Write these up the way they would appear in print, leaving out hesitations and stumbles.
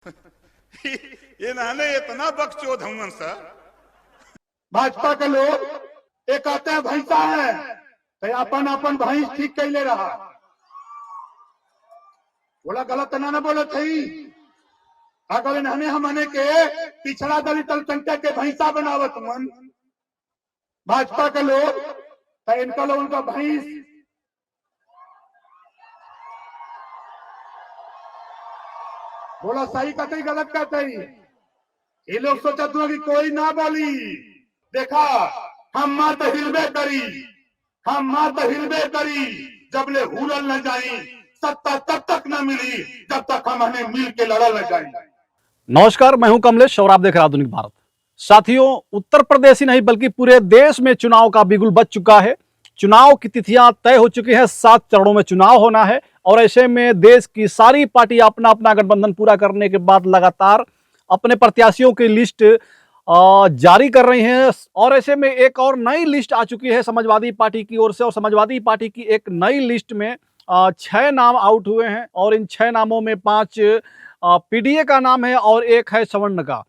ये नहने इतना बकचोद हम सर। भाजपा के लोग एक कहते हैं भैंसा है तो अपन अपन भैंस ठीक कैले रहा, बोला गलत ना बोले थी। अगर हमें हमने के पिछड़ा दलित अल्पसंख्यक के भैंसा बनावत मन भाजपा के लोग तो इनका लोगों का भैंस बोला सही कहते ही गलत कहते ही। ये लोग सोचते हैं कि कोई ना बोली, देखा हम मार तो हिलबे करी, हम मार तो हिलबे करी, जब ले हुलल न जाई सत्ता तब तक न मिली जब तक हम हमें मिल के लड़ल न जाए। नमस्कार, मैं हूं कमलेश और आप देख रहे हैं आधुनिक भारत। साथियों, उत्तर प्रदेश ही नहीं बल्कि पूरे देश में चुनाव का बिगुल बज चुका है। चुनाव की तिथियां तय हो चुकी है, 7 चरणों में चुनाव होना है और ऐसे में देश की सारी पार्टी अपना अपना गठबंधन पूरा करने के बाद लगातार अपने प्रत्याशियों की लिस्ट जारी कर रही हैं। और ऐसे में एक और नई लिस्ट आ चुकी है समाजवादी पार्टी की ओर से, और समाजवादी पार्टी की एक नई लिस्ट में 6 नाम आउट हुए हैं और इन 6 नामों में 5 पीडीए का नाम है और 1 है सवर्ण का।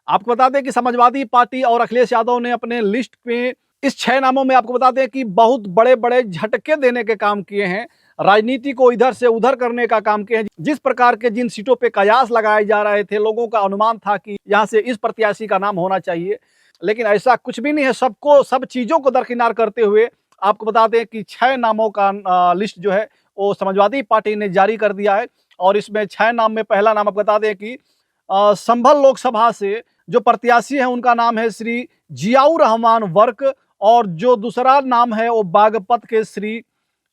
आपको बता दें कि समाजवादी पार्टी और अखिलेश यादव ने अपने लिस्ट में इस 6 नामों में आपको बता दें कि बहुत बड़े बड़े झटके देने के काम किए हैं, राजनीति को इधर से उधर करने का काम किया है। जिस प्रकार के जिन सीटों पे कयास लगाए जा रहे थे, लोगों का अनुमान था कि यहां से इस प्रत्याशी का नाम होना चाहिए, लेकिन ऐसा कुछ भी नहीं है। सबको सब चीजों को दरकिनार करते हुए आपको बता दें कि 6 नामों का लिस्ट जो है वो समाजवादी पार्टी ने जारी कर दिया है। और इसमें 6 नाम में पहला नाम आपको बता दें कि संभल लोकसभा से जो प्रत्याशी हैं उनका नाम है श्री जियाउर रहमान वर्क, और जो दूसरा नाम है वो बागपत के श्री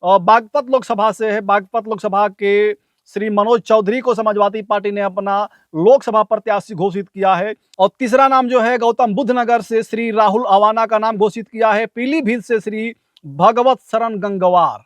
बागपत लोकसभा से है, बागपत लोकसभा के श्री मनोज चौधरी को समाजवादी पार्टी ने अपना लोकसभा प्रत्याशी घोषित किया है। और तीसरा नाम जो है गौतम बुद्ध नगर से श्री राहुल अवाना का नाम घोषित किया है। पीलीभीत से श्री भगवत शरण गंगवार।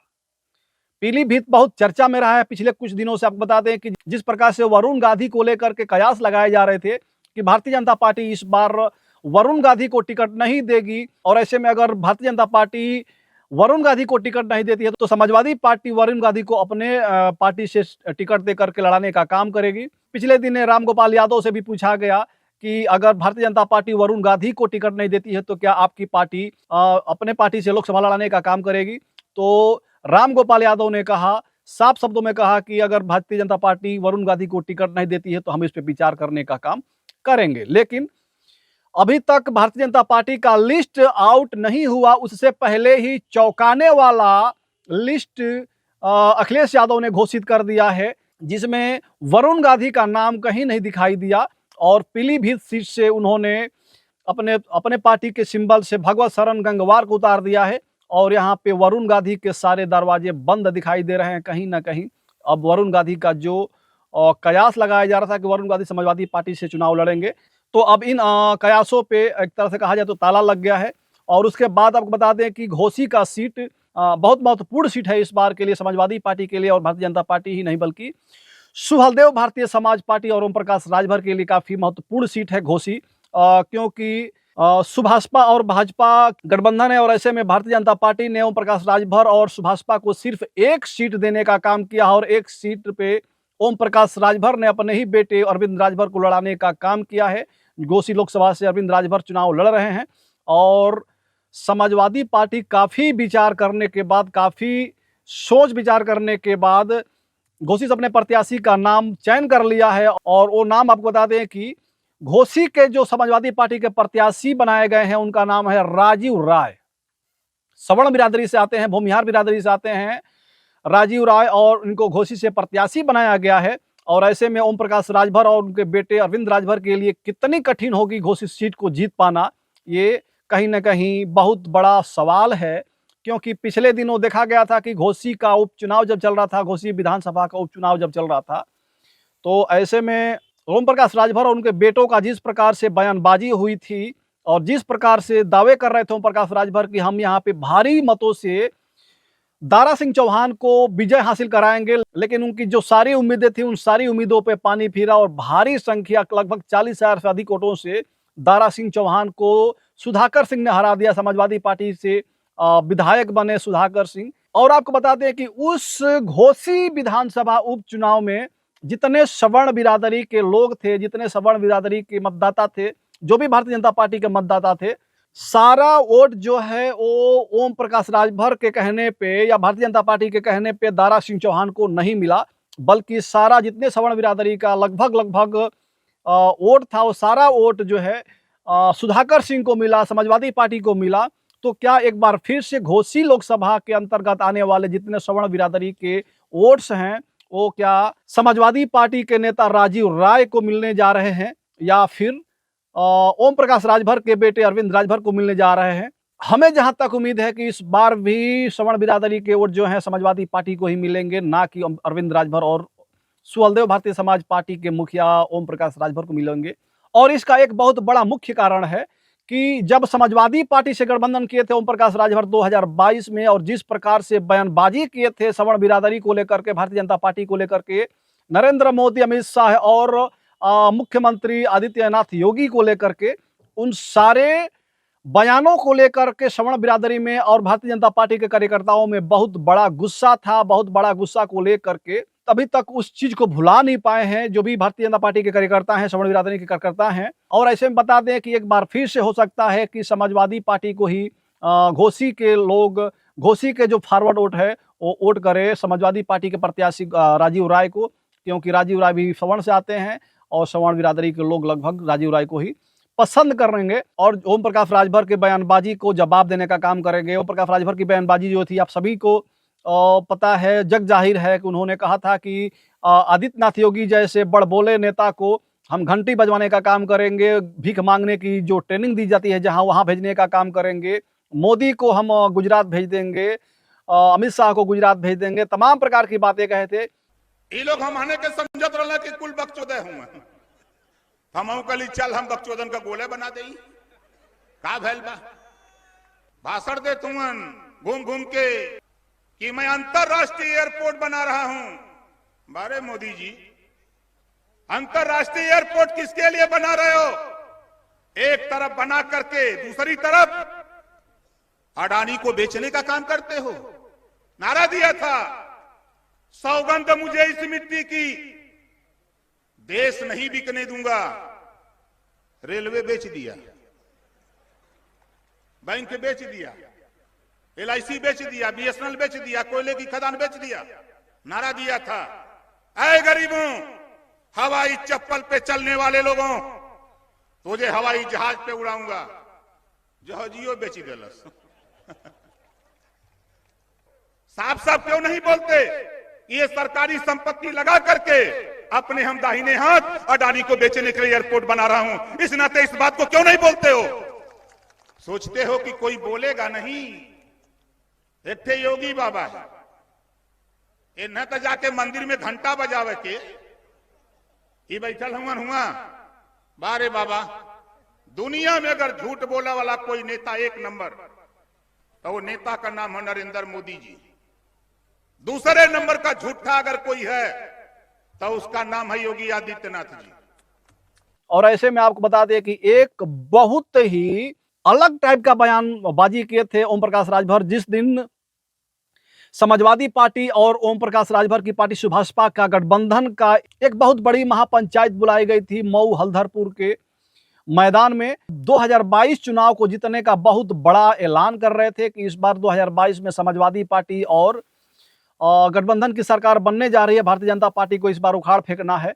पीलीभीत बहुत चर्चा में रहा है पिछले कुछ दिनों से। आपको बता दें कि जिस प्रकार से वरुण गांधी को लेकर के कयास लगाए जा रहे थे कि भारतीय जनता पार्टी इस बार वरुण गांधी को टिकट नहीं देगी, और ऐसे में अगर भारतीय जनता पार्टी वरुण गांधी को टिकट नहीं देती है तो समाजवादी पार्टी वरुण गांधी को अपने पार्टी से टिकट देकर के लड़ाने का काम करेगी। पिछले दिन रामगोपाल यादव से भी पूछा गया कि अगर भारतीय जनता पार्टी वरुण गांधी को टिकट नहीं देती है तो क्या आपकी पार्टी अपने पार्टी से लोकसभा लड़ाने का काम करेगी। तो रामगोपाल यादव ने कहा, साफ शब्दों में कहा कि अगर भारतीय जनता पार्टी वरुण गांधी को टिकट नहीं देती है तो हम इस पर विचार करने का काम करेंगे। लेकिन अभी तक भारतीय जनता पार्टी का लिस्ट आउट नहीं हुआ, उससे पहले ही चौंकाने वाला लिस्ट अखिलेश यादव ने घोषित कर दिया है, जिसमें वरुण गांधी का नाम कहीं नहीं दिखाई दिया। और पीलीभीत सीट से उन्होंने अपने पार्टी के सिंबल से भगवत शरण गंगवार को उतार दिया है और यहाँ पे वरुण गांधी के सारे दरवाजे बंद दिखाई दे रहे हैं कहीं ना कहीं। अब वरुण गांधी का जो कयास लगाया जा रहा था कि वरुण गांधी समाजवादी पार्टी से चुनाव लड़ेंगे, तो अब इन कयासों पे एक तरह से कहा जाए तो ताला लग गया है। और उसके बाद आपको बता दें कि घोसी का सीट बहुत महत्वपूर्ण सीट है इस बार के लिए समाजवादी पार्टी के लिए, और भारतीय जनता पार्टी ही नहीं बल्कि सुहलदेव भारतीय समाज पार्टी और ओम प्रकाश राजभर के लिए काफी महत्वपूर्ण सीट है घोसी, क्योंकि सुभाषपा और भाजपा गठबंधन है। और ऐसे में भारतीय जनता पार्टी ने ओम प्रकाश राजभर और सुभाषपा को सिर्फ 1 सीट देने का काम किया और 1 सीट पे ओम प्रकाश राजभर ने अपने ही बेटे अरविंद राजभर को लड़ाने का काम किया है। घोसी लोकसभा से अरविंद राजभर चुनाव लड़ रहे हैं और समाजवादी पार्टी काफी विचार करने के बाद, काफी सोच विचार करने के बाद घोसी से अपने प्रत्याशी का नाम चयन कर लिया है। और वो नाम आपको बता दें कि घोसी के जो समाजवादी पार्टी के प्रत्याशी बनाए गए हैं उनका नाम है राजीव राय। सवर्ण बिरादरी से आते हैं, भूमिहार बिरादरी से आते हैं राजीव राय, और उनको घोसी से प्रत्याशी बनाया गया है। और ऐसे में ओम प्रकाश राजभर और उनके बेटे अरविंद राजभर के लिए कितनी कठिन होगी घोसी सीट को जीत पाना, ये कहीं ना कहीं बहुत बड़ा सवाल है। क्योंकि पिछले दिनों देखा गया था कि घोसी का उपचुनाव जब चल रहा था, घोसी विधानसभा का उपचुनाव जब चल रहा था, तो ऐसे में ओम प्रकाश राजभर और उनके बेटों का जिस प्रकार से बयानबाजी हुई थी और जिस प्रकार से दावे कर रहे थे ओम प्रकाश राजभर कि हम यहाँ पे भारी मतों से दारा सिंह चौहान को विजय हासिल कराएंगे, लेकिन उनकी जो सारी उम्मीदें थी उन सारी उम्मीदों पे पानी फिरा और भारी संख्या लगभग 40,000 से अधिक वोटों से दारा सिंह चौहान को सुधाकर सिंह ने हरा दिया। समाजवादी पार्टी से विधायक बने सुधाकर सिंह। और आपको बता दें कि उस घोसी विधानसभा उपचुनाव में जितने सवर्ण बिरादरी के लोग थे, जितने सवर्ण बिरादरी के मतदाता थे, जो भी भारतीय जनता पार्टी के मतदाता थे, सारा वोट जो है वो ओम प्रकाश राजभर के कहने पे या भारतीय जनता पार्टी के कहने पे दारा सिंह चौहान को नहीं मिला, बल्कि सारा जितने सवर्ण बिरादरी का लगभग वोट था, वो सारा वोट जो है सुधाकर सिंह को मिला, समाजवादी पार्टी को मिला। तो क्या एक बार फिर से घोसी लोकसभा के अंतर्गत आने वाले जितने सवर्ण बिरादरी के वोट्स हैं वो क्या समाजवादी पार्टी के नेता राजीव राय को मिलने जा रहे हैं या फिर ओम प्रकाश राजभर के बेटे अरविंद राजभर को मिलने जा रहे हैं? हमें जहां तक उम्मीद है कि इस बार भी सवर्ण बिरादरी के वोट जो हैं समाजवादी पार्टी को ही मिलेंगे, ना कि अरविंद राजभर और सुहलदेव भारतीय समाज पार्टी के मुखिया ओम प्रकाश राजभर को मिलेंगे। और इसका एक बहुत बड़ा मुख्य कारण है कि जब समाजवादी पार्टी से गठबंधन किए थे ओम प्रकाश राजभर 2022 में, और जिस प्रकार से बयानबाजी किए थे सवर्ण बिरादरी को लेकर के, भारतीय जनता पार्टी को लेकर के, नरेंद्र मोदी, अमित शाह और मुख्यमंत्री आदित्यनाथ योगी को लेकर के, उन सारे बयानों को लेकर के सवर्ण बिरादरी में और भारतीय जनता पार्टी के कार्यकर्ताओं में बहुत बड़ा गुस्सा था। बहुत बड़ा गुस्सा को लेकर के अभी तक उस चीज को भुला नहीं पाए हैं जो भी भारतीय जनता पार्टी के कार्यकर्ता हैं, सवर्ण बिरादरी के कार्यकर्ता हैं। और ऐसे में बता दें कि एक बार फिर से हो सकता है कि समाजवादी पार्टी को ही घोसी के लोग, घोसी के जो फॉरवर्ड वोट है वो वोट करे समाजवादी पार्टी के प्रत्याशी राजीव राय को, क्योंकि राजीव राय भी सवर्ण से आते हैं और सवर्ण बिरादरी के लोग लगभग राजीव राय को ही पसंद करेंगे और ओम प्रकाश राजभर के बयानबाजी को जवाब देने का काम करेंगे। ओम प्रकाश राजभर की बयानबाजी जो थी आप सभी को पता है, जग जाहिर है कि उन्होंने कहा था कि आदित्यनाथ योगी जैसे बड़बोले नेता को हम घंटी बजवाने का काम करेंगे, भीख मांगने की जो ट्रेनिंग दी जाती है जहां वहां भेजने का काम करेंगे, मोदी को हम गुजरात भेज देंगे, अमित शाह को गुजरात भेज देंगे, तमाम प्रकार की बातें कहे थे। ये लोग हम आने के समझत रहला कि कुल बकचोदे हुआ हम कली चल हम बकचोदन का गोले बना दे का भैल बा भाषण दे तुमन घूम घूम के कि मैं अंतरराष्ट्रीय एयरपोर्ट बना रहा हूं। बारे मोदी जी, अंतरराष्ट्रीय एयरपोर्ट किसके लिए बना रहे हो? एक तरफ बना करके दूसरी तरफ अडानी को बेचने का काम करते हो। नारा दिया था, सौगंध मुझे इस मिट्टी की, देश नहीं बिकने दूंगा। रेलवे बेच दिया, बैंक बेच दिया, LIC बेच दिया, BSNL बेच दिया, कोयले की खदान बेच दिया। नारा दिया था, ऐ गरीबों, हवाई चप्पल पे चलने वाले लोगों, तुझे हवाई जहाज पे उड़ाऊंगा। जहाजियो बेच दिलस। साफ साफ क्यों नहीं बोलते? ये सरकारी संपत्ति लगा करके अपने हम दाहिने हाथ अडानी को बेचने के लिए एयरपोर्ट बना रहा हूं, इस नाते इस बात को क्यों नहीं बोलते हो? सोचते हो कि कोई बोलेगा नहीं। एक योगी बाबा है, ये न तो जाके मंदिर में घंटा बजावे के ही बैठल हुआ। बारे बाबा, दुनिया में अगर झूठ बोला वाला कोई नेता एक नंबर, तो वो नेता का नाम है नरेंद्र मोदी जी। दूसरे नंबर का झूठा अगर कोई है तो उसका नाम है योगी आदित्यनाथ जी। और ऐसे में आपको बता दें कि एक बहुत ही अलग टाइप का बयानबाजी किए थे ओम प्रकाश राजभर जिस दिन समाजवादी पार्टी और ओम प्रकाश राजभर की पार्टी सुभाषपा का गठबंधन का एक बहुत बड़ी महापंचायत बुलाई गई थी मऊ हल्दरपुर के मैदान में। 2022 चुनाव को जीतने का बहुत बड़ा ऐलान कर रहे थे कि इस बार 2022 में समाजवादी पार्टी और गठबंधन की सरकार बनने जा रही है, भारतीय जनता पार्टी को इस बार उखाड़ फेंकना है।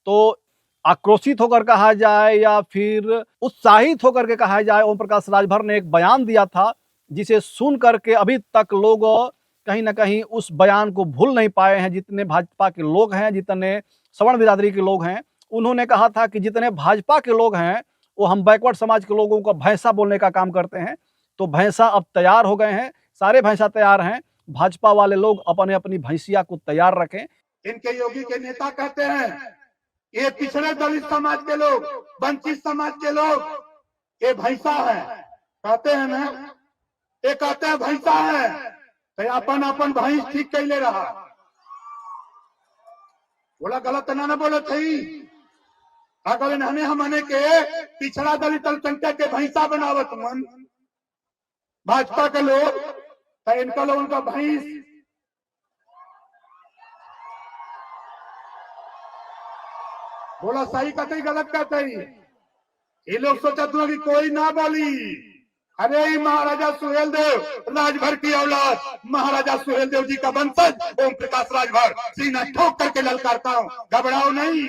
तो आक्रोशित होकर कहा जाए या फिर उत्साहित होकर के कहा जाए, ओम प्रकाश राजभर ने एक बयान दिया था जिसे सुन करके अभी तक लोग कहीं ना कहीं उस बयान को भूल नहीं पाए हैं। जितने भाजपा के लोग हैं, जितने सवर्ण बिरादरी के लोग हैं, उन्होंने कहा था कि जितने भाजपा के लोग हैं वो हम बैकवर्ड समाज के लोगों को भैंसा बोलने का काम करते हैं। तो भैंसा अब तैयार हो गए हैं, सारे भैंसा तैयार हैं। भाजपा वाले लोग अपने अपनी भैंसिया को तैयार रखें। इनके योगी के नेता कहते हैं ये पिछड़े दलित समाज के लोग, वंचित समाज के लोग ये भैंसा है, कहते हैं ना, ये कहते हैं भैंसा है, तो अपन अपन भैंस ठीक कैले रहा। बोला गलत ना बोले थे, अगर इन्होंने हमने के पिछड़ा दलित अल्पसंख्यक के भैंसा बनावत मन भाजपा के लोग, तो इनका लोग उनका भैंस बोला सही कहते गलत कहते ये लोग सोचा तुम कि कोई ना बोली। अरे ये महाराजा सुहेलदेव राजभर की औलाद, महाराजा सुहेलदेव जी का वंशज ओम प्रकाश राजभर सीना ठोक करके ललकारता हूँ, घबराओ नहीं।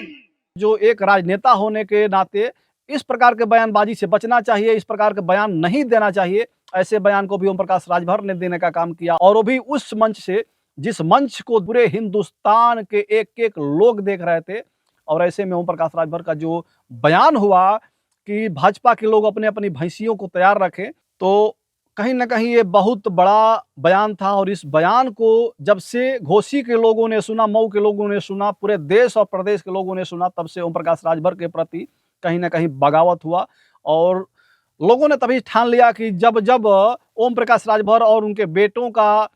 जो एक राजनेता होने के नाते इस प्रकार के बयानबाजी से बचना चाहिए, इस प्रकार के बयान नहीं देना चाहिए। ऐसे बयान को भी ओम प्रकाश राजभर ने देने का काम किया, और वो भी उस मंच से जिस मंच को पूरे हिंदुस्तान के एक एक लोग देख रहे थे। और ऐसे में ओम प्रकाश राजभर का जो बयान हुआ कि भाजपा के लोग अपने अपनी भैंसियों को तैयार रखें, तो कहीं ना कहीं ये बहुत बड़ा बयान था। और इस बयान को जब से घोसी के लोगों ने सुना, मऊ के लोगों ने सुना, पूरे देश और प्रदेश के लोगों ने सुना, तब से ओम प्रकाश राजभर के प्रति कहीं ना कहीं बगावत हुआ। और लोगों ने तभी ठान लिया कि जब जब ओम प्रकाश राजभर और उनके बेटों का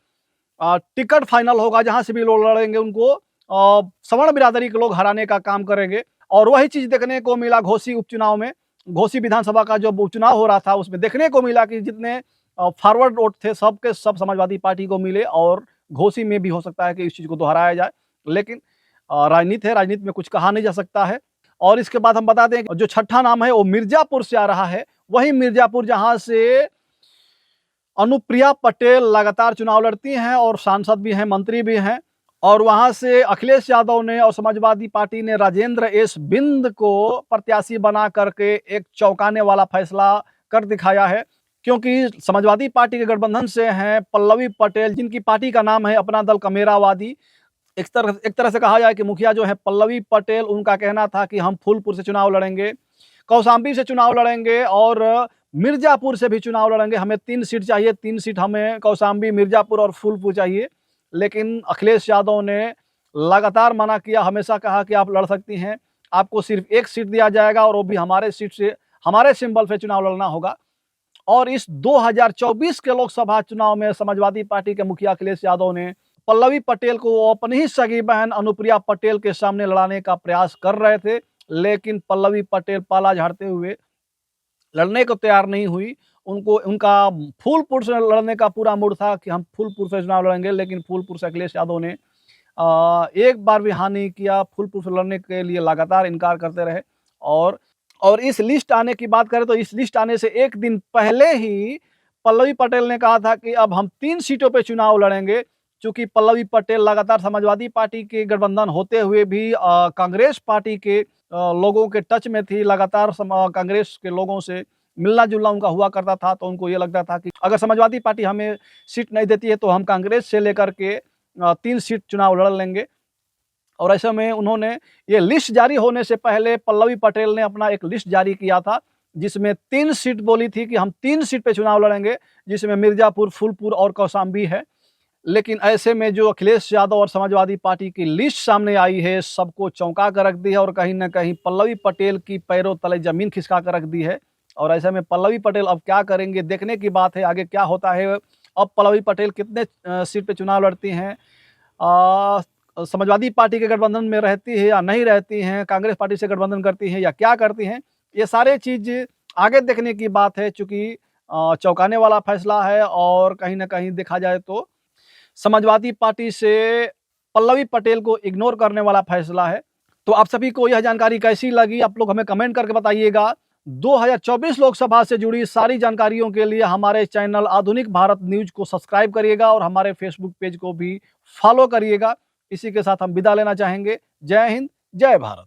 टिकट फाइनल होगा, जहां से भी लोग लड़ेंगे उनको सवर्ण बिरादरी के लोग हराने का काम करेंगे। और वही चीज देखने को मिला घोसी उपचुनाव में। घोसी विधानसभा का जो उपचुनाव हो रहा था उसमें देखने को मिला कि जितने फॉरवर्ड वोट थे सबके सब समाजवादी पार्टी को मिले। और घोसी में भी हो सकता है कि इस चीज को दोहराया जाए, लेकिन राजनीति है, राजनीति में कुछ कहा नहीं जा सकता है। और इसके बाद हम बता दें जो छठा नाम है वो मिर्जापुर से आ रहा है। वही मिर्जापुर जहां से अनुप्रिया पटेल लगातार चुनाव लड़ती हैं और सांसद भी हैं, मंत्री भी हैं। और वहां से अखिलेश यादव ने और समाजवादी पार्टी ने राजेंद्र एस बिंद को प्रत्याशी बना करके एक चौंकाने वाला फैसला कर दिखाया है। क्योंकि समाजवादी पार्टी के गठबंधन से हैं पल्लवी पटेल, जिनकी पार्टी का नाम है अपना दल कमेरावादी। एक तरह से कहा जाए कि मुखिया जो है पल्लवी पटेल, उनका कहना था कि हम फूलपुर से चुनाव लड़ेंगे, कौशाम्बी से चुनाव लड़ेंगे और मिर्जापुर से भी चुनाव लड़ेंगे। हमें 3 सीट चाहिए, 3 सीट हमें कौशाम्बी, मिर्जापुर और फूलपुर चाहिए। लेकिन अखिलेश यादव ने लगातार मना किया, हमेशा कहा कि आप लड़ सकती हैं, आपको सिर्फ 1 सीट दिया जाएगा और वो भी हमारे सीट से, हमारे सिंबल से चुनाव लड़ना होगा। और इस 2024 के लोकसभा चुनाव में समाजवादी पार्टी के मुखिया अखिलेश यादव ने पल्लवी पटेल को अपनी ही सगी बहन अनुप्रिया पटेल के सामने लड़ाने का प्रयास कर रहे थे। लेकिन पल्लवी पटेल पाला झाड़ते हुए लड़ने को तैयार नहीं हुई। उनका फूलपुर से लड़ने का पूरा मूड था कि हम फूलपुर से चुनाव लड़ेंगे। लेकिन फूलपुर से अखिलेश यादव ने एक बार भी हाँ नहीं किया, फूलपुर से लड़ने के लिए लगातार इनकार करते रहे। और इस लिस्ट आने की बात करें तो इस लिस्ट आने से एक दिन पहले ही पल्लवी पटेल ने कहा था कि अब हम 3 सीटों पे चुनाव लड़ेंगे। चूंकि पल्लवी पटेल लगातार समाजवादी पार्टी के गठबंधन होते हुए भी कांग्रेस पार्टी के लोगों के टच में थी, लगातार कांग्रेस के लोगों से मिलना जुलना उनका हुआ करता था। तो उनको ये लगता था कि अगर समाजवादी पार्टी हमें सीट नहीं देती है तो हम कांग्रेस से लेकर के 3 सीट चुनाव लड़ लेंगे। और ऐसे में उन्होंने ये लिस्ट जारी होने से पहले पल्लवी पटेल ने अपना एक लिस्ट जारी किया था, जिसमें 3 सीट बोली थी कि हम 3 सीट पे चुनाव लड़ेंगे, जिसमें मिर्जापुर, फूलपुर और कौशाम्बी है। लेकिन ऐसे में जो अखिलेश यादव और समाजवादी पार्टी की लिस्ट सामने आई है, सबको चौंका कर रख दी है और कहीं ना कहीं पल्लवी पटेल की पैरों तले जमीन खिसका कर रख दी है। और ऐसे में पल्लवी पटेल अब क्या करेंगे, देखने की बात है आगे क्या होता है। अब पल्लवी पटेल कितने सीट पे चुनाव लड़ती हैं, समाजवादी पार्टी के गठबंधन में रहती है या नहीं रहती हैं, कांग्रेस पार्टी से गठबंधन करती हैं या क्या करती हैं, ये सारे चीज आगे देखने की बात है। चूंकि चौंकाने वाला फैसला है और कहीं ना कहीं देखा जाए तो समाजवादी पार्टी से पल्लवी पटेल को इग्नोर करने वाला फैसला है। तो आप सभी को यह जानकारी कैसी लगी, आप लोग हमें कमेंट करके बताइएगा। 2024 लोकसभा से जुड़ी सारी जानकारियों के लिए हमारे चैनल आधुनिक भारत न्यूज को सब्सक्राइब करिएगा और हमारे फेसबुक पेज को भी फॉलो करिएगा। इसी के साथ हम विदा लेना चाहेंगे। जय हिंद, जय भारत।